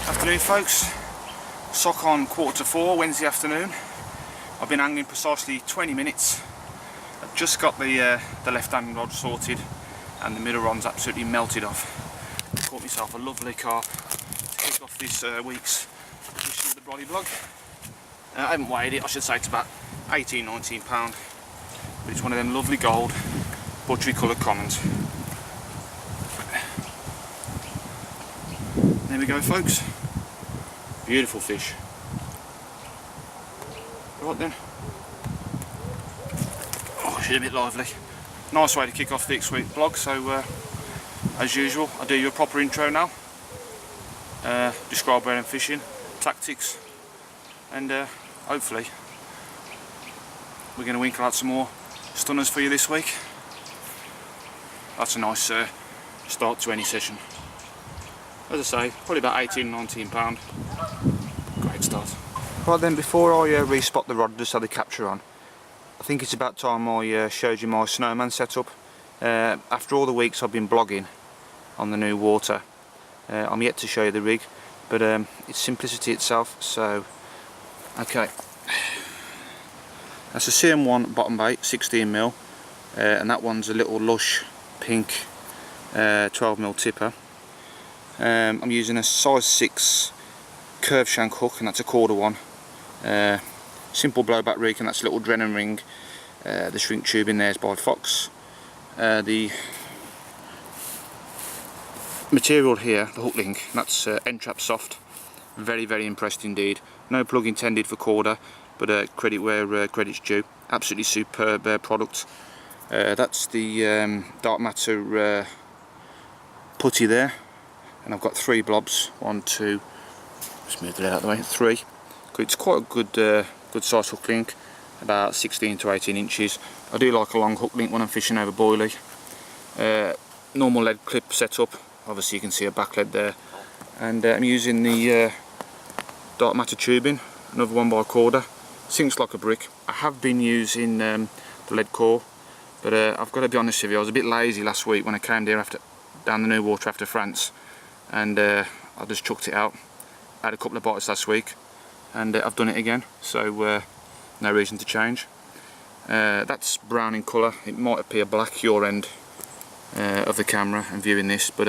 Afternoon folks, sock on 3:45 Wednesday afternoon. I've been angling precisely 20 minutes. I've just got the left hand rod sorted and the middle rod's absolutely melted off. Caught myself a lovely carp to kick off this week's edition of the Brolly vlog. I haven't weighed it, I should say it's about 18-19 pound, but it's one of them lovely gold buttery coloured commons. There we go folks, beautiful fish. Right then, oh she's a bit lively. Nice way to kick off this week's vlog, so as usual I'll do you a proper intro now. Describe where I'm fishing, tactics, and hopefully we're going to winkle out some more stunners for you this week. That's a nice start to any session. As I say, probably about 18-19 pound. Great start. Right then, before I respot the rod, just had the capture on, I think it's about time I showed you my snowman setup. After all the weeks I've been blogging on the new water, I'm yet to show you the rig, but it's simplicity itself. So, okay, that's a CM1 bottom bait, 16mm, and that one's a little lush pink 12mm tipper. I'm using a size 6 curved shank hook, and that's a 1/4 one. Simple blowback rig, and that's a little Drennan ring. The shrink tube in there is by Fox. The material here, the hook link, that's N-Trap soft. Very, very impressed indeed. No plug intended for Corda, but credit where credit's due. Absolutely superb product. That's the Dark Matter putty there, and I've got 3 blobs. 1, 2. Just move it out of the way. 3. It's quite a good size hook link, about 16 to 18 inches. I do like a long hook link when I'm fishing over Brolly. Normal lead clip setup. Obviously you can see a back lead there, and I'm using the Dark Matter tubing, another one by Corda. Sinks like a brick. I have been using the lead core, but I've got to be honest with you, I was a bit lazy last week when I came down the new water after France, and I just chucked it out. I had a couple of bites last week, and I've done it again, so no reason to change. That's brown in colour. It might appear black your end of the camera and viewing this, but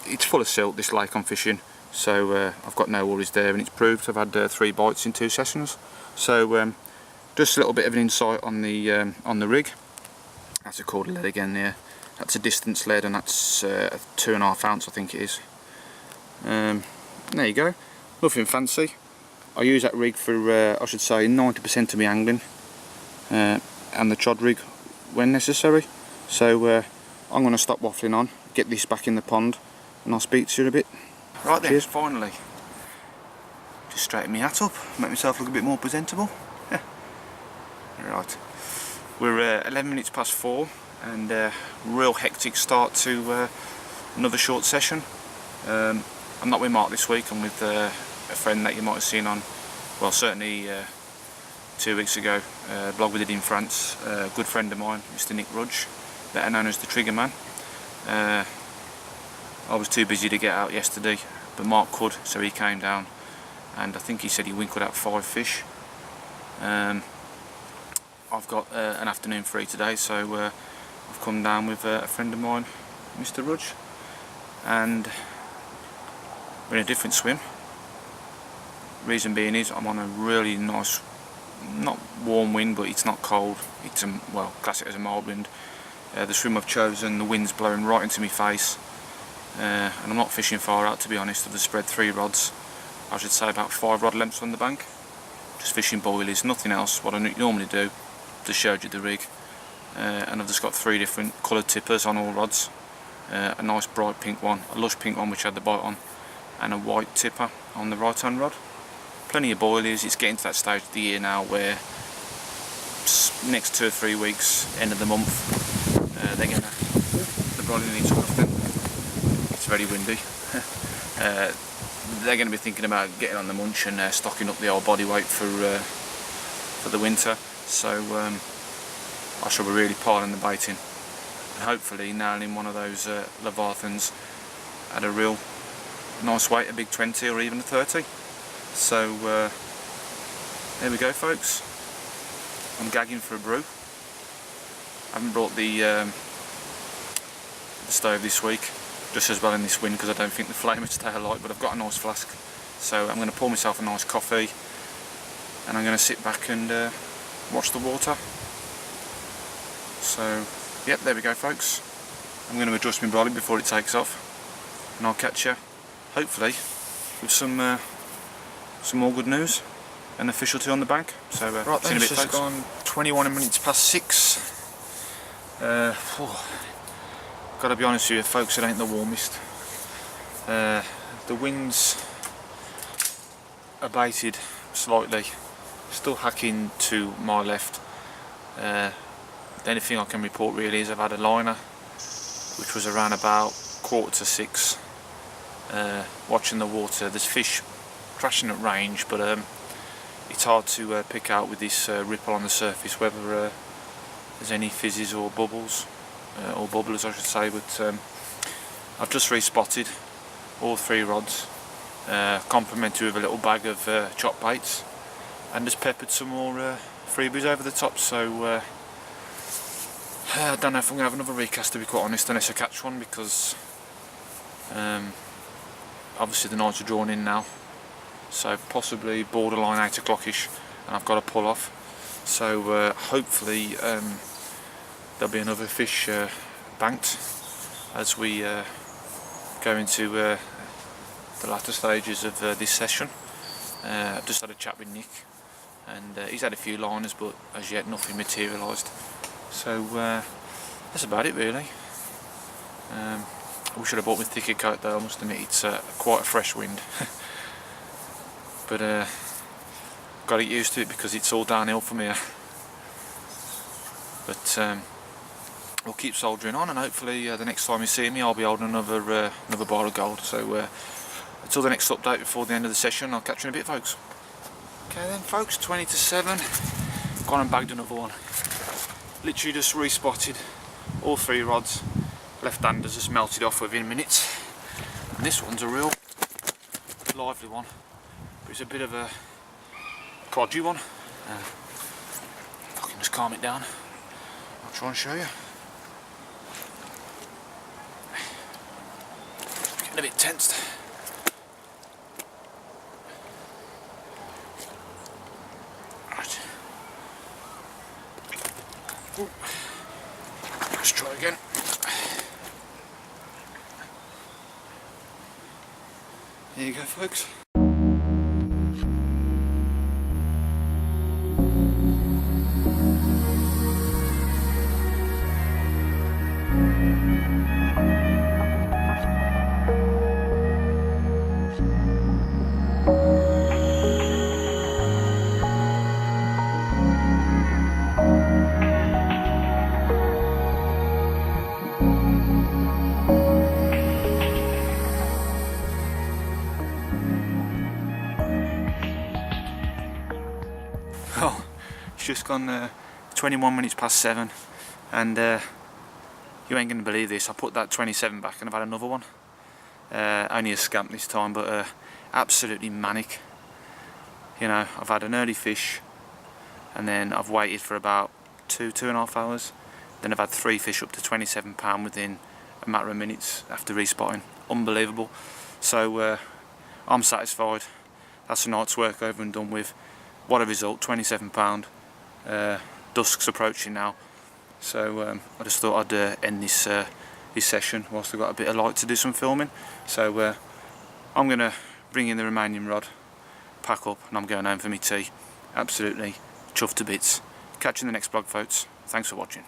it's full of silt, this lake I'm fishing, so I've got no worries there, and it's proved. I've had 3 bites in 2 sessions. So just a little bit of an insight on the rig. That's a Corda lead again there. That's a distance lead, and that's 2.5 ounce I think it is. There you go, nothing fancy. I use that rig for I should say 90% of my angling, and the chod rig when necessary. So I'm going to stop waffling on, get this back in the pond, and I'll speak to you in a bit. Right then, finally, just straighten my hat up, make myself look a bit more presentable. Yeah. Right, we're 11 minutes past 4, and real hectic start to another short session. I'm not with Mark this week. I'm with a friend that you might have seen on, well, certainly 2 weeks ago, blog we did in France. A good friend of mine, Mr. Nick Rudge, better known as the Trigger Man. I was too busy to get out yesterday, but Mark could, so he came down, and I think he said he winkled out 5 fish. I've got an afternoon free today, so I've come down with a friend of mine, Mr. Rudge, and we're in a different swim. Reason being is I'm on a really nice, not warm wind, but it's not cold. It's well, class it as a mild wind. The swim I've chosen, the wind's blowing right into my face, and I'm not fishing far out, to be honest. I've just spread 3 rods. I should say about 5 rod lengths on the bank. Just fishing boilies, nothing else. What I normally do. Just showed you the rig, and I've just got 3 different coloured tippers on all rods. A nice bright pink one, a lush pink one which had the bite on, and a white tipper on the right hand rod. Plenty of boilies. It's getting to that stage of the year now where next 2 or 3 weeks, end of the month, the Brolly needs something. It's very windy. They're going to be thinking about getting on the munch and stocking up the old body weight for the winter. So I shall be really piling the bait in. and hopefully nailing one of those leviathans at a real nice weight, a big 20 or even a 30. So there we go, folks. I'm gagging for a brew. I haven't brought the stove this week, just as well in this wind, because I don't think the flame would stay alight, but I've got a nice flask, so I'm going to pour myself a nice coffee and I'm going to sit back and watch the water. So yep, there we go, folks. I'm going to adjust my brolly before it takes off, and I'll catch you hopefully with some more good news and officiality on the bank. So right then, it's just gone 21 minutes past 6. Gotta be honest with you, folks, it ain't the warmest. The wind's abated slightly, still hacking to my left. The only thing I can report really is I've had a liner, which was around about 5:45. Watching the water, there's fish crashing at range, but it's hard to pick out with this ripple on the surface whether there's any fizzes or bubbles, or bubblers I should say, but I've just respotted all 3 rods, complemented with a little bag of chop baits, and just peppered some more freebies over the top. So I don't know if I'm going to have another recast, to be quite honest, unless I catch one, because obviously the nights are drawn in now, so possibly borderline 8 o'clock-ish, and I've got to pull off. So hopefully there'll be another fish banked as we go into the latter stages of this session. I've just had a chat with Nick, and he's had a few liners, but as yet nothing materialised. So that's about it really. I wish I'd have bought my thicker coat though, I must admit it's quite a fresh wind. But got to get used to it because it's all downhill from here. But we'll keep soldiering on, and hopefully the next time you see me I'll be holding another bar of gold. So until the next update before the end of the session, I'll catch you in a bit, folks. Okay then, folks, 20 to 7, gone and bagged another one. Literally just respotted all 3 rods. Left-handers just melted off within minutes, and this one's a real lively one, but it's a bit of a codgy one. If I can just calm it down, I'll try and show you. Getting a bit tensed. Right. Ooh. Let's try again. There you go, folks. Oh, it's just gone 21 minutes past 7, and you ain't going to believe this, I put that 27 back and I've had another one. Only a scamp this time, but absolutely manic. You know, I've had an early fish, and then I've waited for about 2.5 hours. Then I've had 3 fish up to 27 pound within a matter of minutes after respotting. Unbelievable. So I'm satisfied. That's a night's work over and done with. What a result, 27 pound. Dusk's approaching now, so I just thought I'd end this session whilst I've got a bit of light to do some filming. So I'm going to bring in the remaining rod, pack up, and I'm going home for me tea. Absolutely chuffed to bits. Catch you in the next vlog, folks. Thanks for watching.